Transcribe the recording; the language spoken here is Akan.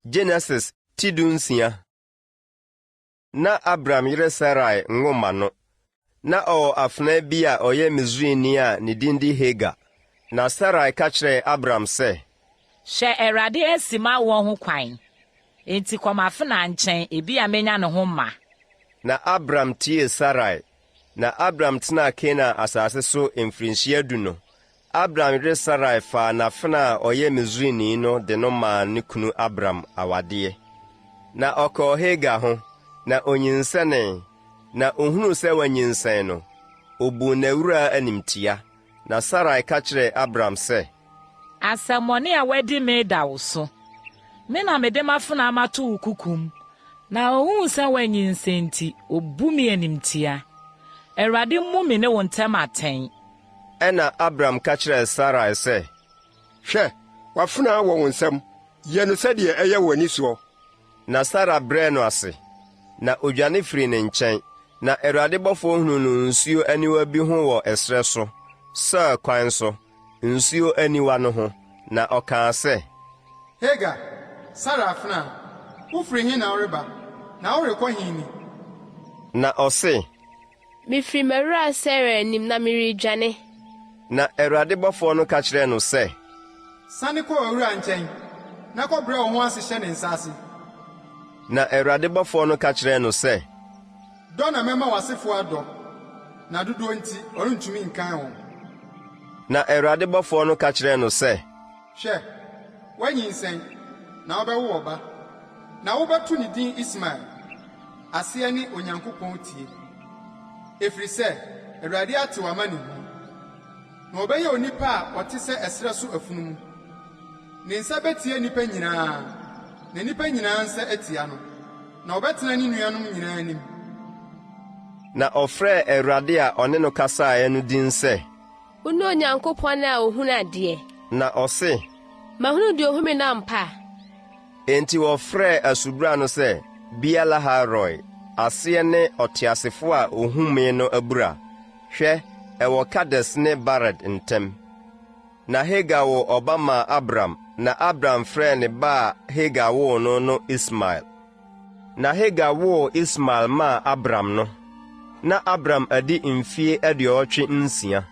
Genesis tidunsia. Na Abram yere Sarai ngoma no. Na o afna bi a oye Misraimni a ne din di Hagar. Na Sarai ka kyerɛ Abram sɛ, "Hwɛ Awurade asima wɔn ho kwan. Enti kɔmafena nkyɛn ebi a menya ne ho ma." Na Abram tie Sarai. Na Abram tena Kena asase so mfirinhyia 10 no. Abram yere Sarai fa n'afena a ɔyɛ Misraimni no de no maa ne kunu Abram awade. Na ɔkɔɔ Hagar ho, na onyinsɛnee. Na ohunu sɛ wanyinsɛn no, obu n'awura animtia. Na Sarai ka kyerɛ Abram sɛ, "Asɛmmɔne a wadi me da wo so. Me na mede mafena amato wo kukum. Na ohuu sɛ wanyinsɛn nti, obu me animtia. Awurade mmu me ne wo ntam atɛn." Ɛna Abram ka kyerɛ Sarai sɛ, "Hwɛ, wafena wɔ wo nsam. Yɛ no sɛdeɛ ɛyɛ w'ani soɔ." Na Sara brɛ no ase. Na odwane firi ne nkyɛn. Na Awurade bɔfo hunu no nsuo aniwa bi ho wɔ ɛsrɛ so, sɛ kwan so, nsuo aniwa no ho. Na ɔkaa sɛ, "Hagar, Sara afena, wofiri he na woreba, na worekɔ he ni?" Na ɔse, "Mifiri m'awura Sara anim na meredwane." Na Awurade bɔfo no ka kyerɛ no sɛ, "Sane kɔ w'awura nkyɛn, na kɔbrɛ wo ho ase hyɛ ne nsa ase." Na Awurade bɔfo no ka kyerɛ no sɛ, "Dɔ na mɛma w'asefo adɔ, na dodoɔ nti ɔrentumi nkan wɔn." Na Awurade bɔfo no ka kyerɛ no sɛ, "Hwɛ, woanyinsɛn, na wobɛwo ɔba, na wobɛto ne din Ismael. Aseɛ ne Onyankopɔn tie. Ɛfiri sɛ, Awurade ate w'amanehunu. Na ɔbɛyɛ onipa a ɔte sɛ ɛsrɛ so afunumu. Ne nsa betie nnipa nyinaa, na nnipa nyinaa nsa atia no. Na ɔbɛtena ne nuanom nyinaa anim." Na ɔfrɛɛ Awurade a ɔne no kasaeɛ no din sɛ, "Wone Onyankopɔn a ohunu adeɛ." Na ɔse, "Mahunu deɛ ohumi na mpa." enti wɔfrɛɛ asubura no sɛ Beer-lahai-roi. Aseɛ ne ɔteasefo a ohumee no abura. Hwɛ, ɛwɔ Kades ne Bered ntam. Na Hagar wo ɔba maa Abram. Na Abram frɛɛ ne ba a Hagar woo no Ismael. Na Hagar woo Ismael maa Abram no. Na Abram adi mfie 86.